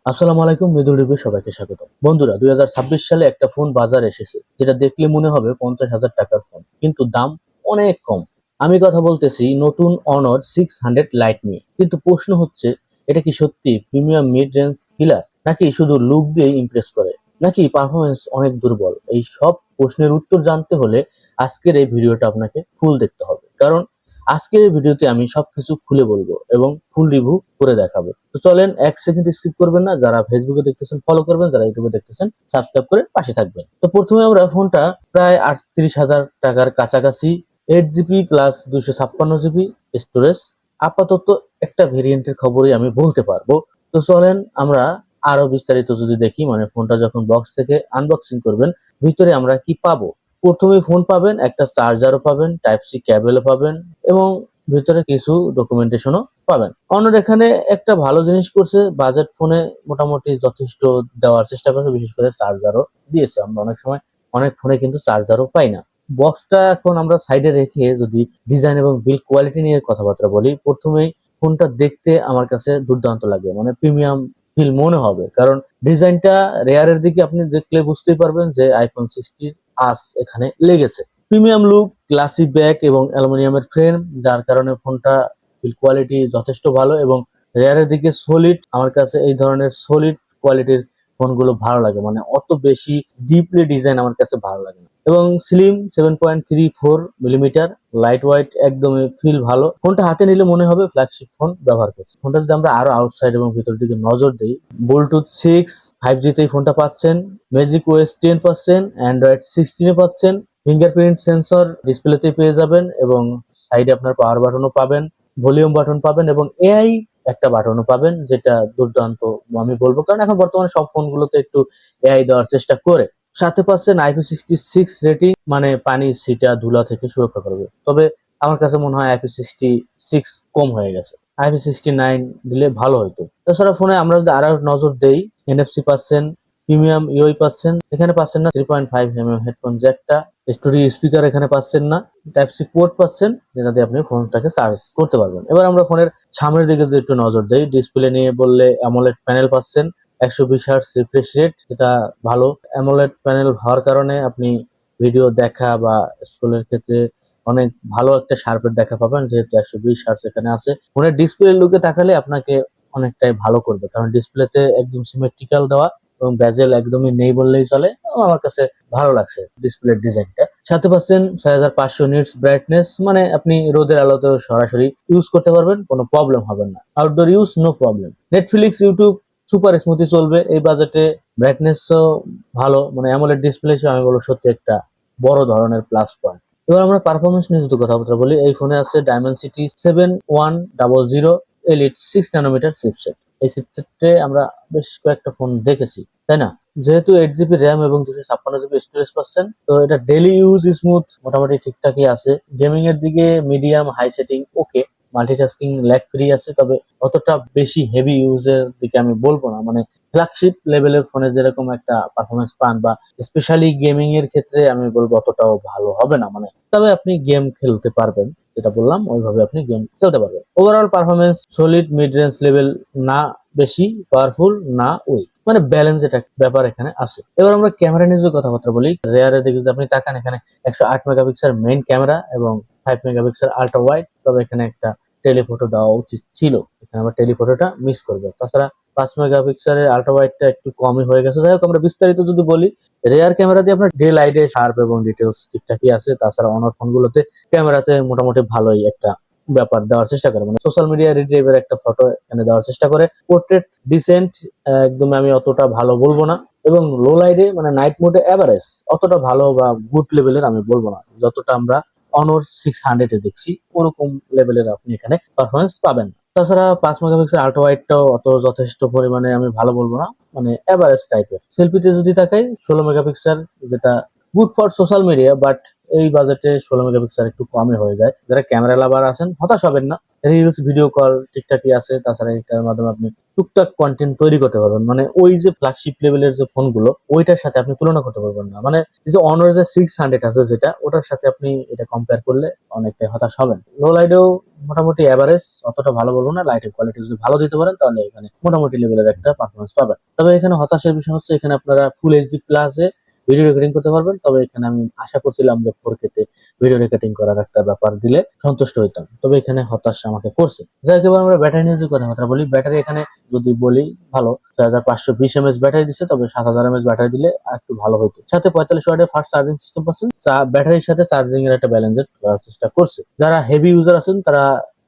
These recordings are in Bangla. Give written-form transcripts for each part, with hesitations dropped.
আসসালামু আলাইকুম, মৃদুল রিভিউ সবাইকে স্বাগত। বন্ধুরা, 2026 সালে একটা ফোন বাজারে এসেছে যেটা দেখলে মনে হবে 50,000 টাকার ফোন, কিন্তু দাম অনেক কম। আমি কথা বলতেছি নতুন অনর 600 লাইট নিয়ে। কিন্তু প্রশ্ন হচ্ছে, এটা কি সত্যি প্রিমিয়াম মিড রেঞ্জ কিলার, নাকি শুধু লুক দিয়ে ইমপ্রেস করে, নাকি পারফরমেন্স অনেক দুর্বল? এই সব প্রশ্নের উত্তর জানতে হলে আজকের এই ভিডিওটা আপনাকে ফুল দেখতে হবে, কারণ আজকের এই ভিডিওতে আমি সবকিছু খুলে বলবো এবং ফুল রিভিউ করে দেখাবো। তো চলেন, এক সেকেন্ড স্কিপ করবেন না। যারা ফেসবুকে দেখতেছেন ফলো করবেন, যারা ইউটিউবে দেখতেছেন সাবস্ক্রাইব করে পাশে থাকবেন। তো প্রথমে আমরা ফোনটা প্রায় 38,000 টাকার কাছাকাছি, 8 জিবি প্লাস 256 জিবি স্টোরেজ। আপাতত একটা ভেরিয়েন্টের খবরই আমি বলতে পারবো। তো চলেন আমরা আরো বিস্তারিত যদি দেখি, মানে ফোনটা যখন বক্স থেকে আনবক্সিং করবেন, ভিতরে আমরা কি পাবো। প্রথমে ফোন পাবেন, একটা চার্জারও পাবেন, টাইপ সি কেবলও পাবেন এবং ভিতরে কিছু ডকুমেন্টেশনও পাবেন। অনর এখানে একটা ভালো জিনিস করছে, বাজেট ফোনে মোটামুটি যথেষ্ট দেওয়ার চেষ্টা করছে, বিশেষ করে চার্জারও দিয়েছে। আমরা অনেক সময় অনেক ফোনে কিন্তু চার্জারও পাই না। বক্সটা এখন আমরা সাইডে রেখে যদি ডিজাইন এবং বিল্ড কোয়ালিটি নিয়ে কথাবার্তা বলি, প্রথমেই ফোনটা দেখতে আমার কাছে দুর্দান্ত লাগে, মানে প্রিমিয়াম ফিল মনে হবে, কারণ ডিজাইনটা রেয়ারের দিকে আপনি দেখলে বুঝতেই পারবেন যে আইফোন 60 আস এখানে লেগেছে। প্রিমিয়াম লুক, গ্লাসি ব্যাক এবং অ্যালুমিনিয়ামের ফ্রেম, যার কারণে ফোনটা বিল্ড কোয়ালিটি যথেষ্ট ভালো এবং রেয়ারের দিকে সলিড। আমার কাছে এই ধরনের সলিড কোয়ালিটির ফোনগুলো ভালো লাগে, মানে অত বেশি ডিপলি ডিজাইন আমার কাছে ভালো লাগে না। এবং স্লিম 7.34 মিলিমিটার, লাইট ওয়াইট, একদমই ফিল ভালো। ফোনটা হাতে নিলে মনে হবে ফ্ল্যাগশিপ ফোন ব্যবহার করছে। ফোনটা যদি আমরা আরো আউটসাইড এবং ভিতর দিকে নজর দিই, ব্লুটুথ 6 5G তেই ফোনটা পাচ্ছেন, ম্যাজিক ওএস 10 পাচ্ছেন, অ্যান্ড্রয়েড 16 পাচ্ছেন, ফিঙ্গারপ্রিন্ট সেন্সর ডিসপ্লেতে পেয়ে যাবেন এবং সাইডে আপনার পাওয়ার বাটনও পাবেন, ভলিউম বাটন পাবেন এবং এআই একটা বাটনও পাবেন, যেটা দুর্দান্ত আমি বলবো, কারণ এখন বর্তমানে সব ফোনগুলোতে একটু এআই দেওয়ার চেষ্টা করে। সাথে পাচ্ছেন IP66 রেটিং, মানে পানি ছিটা ধুলা থেকে সুরক্ষা করবে। তবে আমার কাছে মনে হয় IP66 কম হয়ে গেছে, IP69 দিলে ভালো হতো। তাছাড়া ফোনে আমরা যদি আরো নজর দেই, NFC পাচ্ছেন, প্রিমিয়াম ইউআই পাচ্ছেন, এখানে পাচ্ছেন না 3.5 mm হেডফোন জ্যাকটা, স্টুডিও স্পিকার এখানে পাচ্ছেন না, টাইপ সি পোর্ট পাচ্ছেন, যেটা দিয়ে আপনি ফোনটাকে চার্জ করতে পারবেন। এবার আমরা ফোনের সামনের দিকে যদি একটু নজর দেই, ডিসপ্লে নিয়ে বললে অ্যামোলেড প্যানেল পাচ্ছেন, 120 হার্টজ রিফ্রেশ রেট, যেটা ভালো। অ্যামোলেড প্যানেল হওয়ার কারণে আপনি ভিডিও দেখা বা স্কুলের ক্ষেত্রে অনেক ভালো একটা শার্পের দেখা পাবেন, যেহেতু 120 হার্টজ এখানে আছে। ফোনের ডিসপ্লে লুকে তাকালে আপনাকে অনেকটাই ভালো করবে, কারণ ডিসপ্লেতে একদম সিমেট্রিক্যাল দেওয়া এবং বেজেল একদমই নেই বললেই চলে। আমার কাছে ভালো লাগছে ডিসপ্লের ডিজাইনটা। সাথে পাচ্ছেন 6500 নিটস ব্রাইটনেস, মানে আপনি রোদের আলোতেও সরাসরি ইউজ করতে পারবেন, কোনো প্রবলেম হবে না। Outdoor use no problem. Netflix, YouTube super smoothly চলবে এই বাজেটে। ব্রাইটনেসও ভালো, মানে অ্যামোলেড ডিসপ্লে হিসেবে আমি বলবো সত্যি একটা বড় ধরনের প্লাস পয়েন্ট। এবার আমরা পারফরমেন্স নিয়ে যদি কথাবার্তা বলি, এই ফোনে আছে ডায়মেনসিটি 7100 এলিট 6 ন্যানোমিটার চিপসেট। এই চিপসেটে আমরা বেশ কয়েকটা ফোন দেখেছি, তাই না? যেহেতু 8 জিবি র্যাম এবং 256 জিবি স্টোরেজ পাচ্ছেন, তো এটা ডেইলি ইউজ স্মুথ মোটামুটি ঠিকঠাকই আছে। গেমিং এর দিকে মিডিয়াম হাই সেটিং ওকে, মাল্টিটাস্কিং ল্যাগ ফ্রি আছে, তবে অতটা বেশি হেভি ইউজের দিকে আমি বলবো না। মানে ফ্ল্যাগশিপ লেভেলের ফোনে যেরকম একটা পারফরমেন্স পান বা স্পেশালি গেমিং এর ক্ষেত্রে আমি বলবো অতটাও ভালো হবে না, মানে তবে আপনি গেম খেলতে পারবেন, যেটা বললাম ওইভাবে আপনি গেম খেলতে পারবেন। Overall performance solid mid range level, না বেশি পাওয়ারফুল না উইক, মানে ব্যালেন্স এটা ব্যাপার এখানে আছে। এবার আমরা ক্যামেরা নিয়ে যদি কথাবার্তা বলি, রেয়ারের দিকে যদি আপনি তাকান, এখানে 108 মেগাপিক্সেল মেইন ক্যামেরা এবং 5 মেগাপিক্সেল আল্ট্রা ওয়াইড, তবে এখানে একটা টেলিফটো দেওয়া উচিত ছিল, এখানে আমরা টেলিফটোটা মিস করবো। তাছাড়া 5 মেগাপিক্সেলের আল্ট্রা ওয়াইডটা একটু কমই হয়ে গেছে। যাই হোক, আমরা বিস্তারিত যদি বলি, রেয়ার ক্যামেরা দিয়ে আপনার ডে লাইটে শার্প এবং ডিটেলস ঠিকঠাকই আছে। তাছাড়া অনর ফোনগুলোতে ক্যামেরাতে মোটামুটি ভালোই একটা ব্যাপার দেওয়ার চেষ্টা করে, মানে সোশ্যাল মিডিয়া রিডেবল একটা ফটো এখানে দেওয়ার চেষ্টা করে। পোর্ট্রেট ডিসেন্ট, একদম আমি অতটা ভালো বলবো না, এবং লো লাইটে মানে নাইট মোডে এভারেজ, অতটা ভালো বা গুড লেভেলের আমি বলবো না। যতটা আমরা অনর 600 দেখছি ওরকম লেভেলের আপনি এখানে পারফরমেন্স পাবেন। তাছাড়া 5 মেগাপিক্সেল আল্ট্রা ওয়াইডটাও অত যথেষ্ট পরিমাণে আমি ভালো বলবো না, মানে এভারেজ টাইপের। সেলফিতে যদি তাকাই, 16 মেগাপিক্সেল, যেটা good for social media, but এই বাজেটে 16 মেগাপিক্সেল একটু কমে হয়ে যায়। যারা ক্যামেরা লাভার আছেন হতাশ হবেন না, রিলস ভিডিও কল ঠিকঠাকই আছে। তাছাড়া এটার মাধ্যমে আপনি টুকটাক কন্টেন্ট তৈরি করতে পারবেন। মানে ওই যে ফ্ল্যাগশিপ লেভেলের যে ফোনগুলো ওইটার সাথে আপনি তুলনা করতে পারবেন না। মানে এই যে অনার যে 600 আছে যেটা, ওটার সাথে আপনি এটা কম্পেয়ার করলে অনেকটাই হতাশ হবেন। লো লাইটেও মোটামুটি এভারেজ, অতটা ভালো বলবো না। লাইটের কোয়ালিটি যদি ভালো দিতে পারেন তাহলে এখানে মোটামুটি লেভেলের একটা পারফরমেন্স পাবেন। তবে এখানে হতাশার বিষয় হচ্ছে এখানে আপনারা ফুল এইচডি প্লাসে ভিডিও রেকর্ডিং করতে পারবেন। তবে এখানে আমি আশা করছিলাম যে 4K তে ভিডিও রেকর্ডিং করার একটা ব্যাপার দিলে সন্তুষ্ট হইতাম, তবে এখানে হতাশ আমাকে করছে। যাই হোক, এবার আমরা ব্যাটারি নিয়ে যে কথাবার্তা বলি, ব্যাটারি এখানে যদি বলি ভালো, 6520 mAh ব্যাটারি দিচ্ছে, তবে 7000 mAh ব্যাটারি দিলে আর একটু ভালো হতো। সাথে 45 ওয়াটের ফাস্ট চার্জিং সিস্টেম পাচ্ছেন। ব্যাটারির সাথে চার্জিং এর একটা ব্যালেন্স করার চেষ্টা করছে। যারা হেভি ইউজার আছেন তারা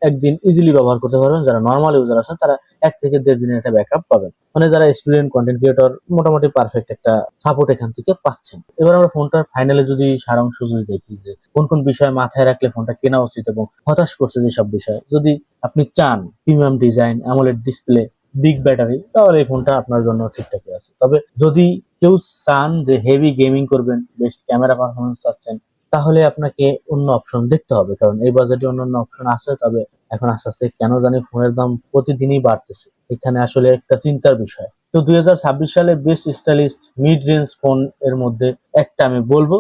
একদিন ইজিলি ব্যবহার করতে পারবেন, যারা নর্মাল ইউজার আছেন তারা 1 থেকে 1.5 দিনের একটা ব্যাকআপ পাবেন। মানে যারা স্টুডেন্ট কন্টেন্ট ক্রিয়েটর মোটামুটি পারফেক্ট একটা সাপোর্ট এখান থেকে পাচ্ছেন। এবার আমরা ফোনটার ফাইনালে যদি সারাংশ যদি দেখি যে কোন কোন বিষয় মাথায় রাখলে ফোনটা কেনা উচিত এবং হতাশ করছে যেসব বিষয়, যদি আপনি চান premium design, AMOLED display, big battery, তাহলে এই ফোনটা আপনার জন্য ঠিকঠাকই আছে। তবে যদি কেউ চান যে হেভি গেমিং করবেন, বেস্ট ক্যামেরা পারফরমেন্স চাচ্ছেন, তাহলে আপনাকে অন্য অপশন দেখতে হবে, কারণ এই বাজেটে অন্যান্য অপশন আছে। তবে এখন আস্তে আস্তে কেন জানি ফোনের দাম প্রতিদিনই বাড়তেছে, এখানে আসলে একটা চিন্তার বিষয়। তো 2026 সালে best stylist mid range phone এর মধ্যে একটা আমি বলবো,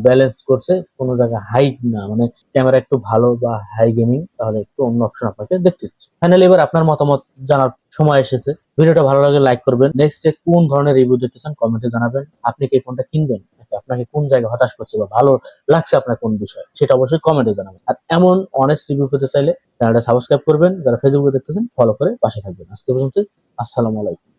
ব্যালেন্স করছে, কোনো জায়গায় হাই না, মানে ক্যামেরা একটু ভালো বা হাই গেমিং, তাহলে একটু অন্য অপশন আপনাকে দেখতে হচ্ছে। ফাইনালি এবার আপনার মতামত জানার সময় এসেছে। ভিডিওটা ভালো লাগলে লাইক করবেন। নেক্সট যে কোন ধরনের রিভিউ দিতে চান কমেন্টে জানাবেন। আপনি কি এই ফোনটা কিনবেন, নাকি আপনাকে কোন জায়গায় হতাশ করছে বা ভালো লাগছে আপনার কোন বিষয়, সেটা অবশ্যই কমেন্টে জানাবেন। আর এমন অনেস্ট রিভিউ পেতে চাইলে চ্যানেলটা সাবস্ক্রাইব করবেন। যারা ফেসবুকে দেখতেছেন ফলো করে পাশে থাকবেন। আজকে পর্যন্ত, আসসালামু আলাইকুম।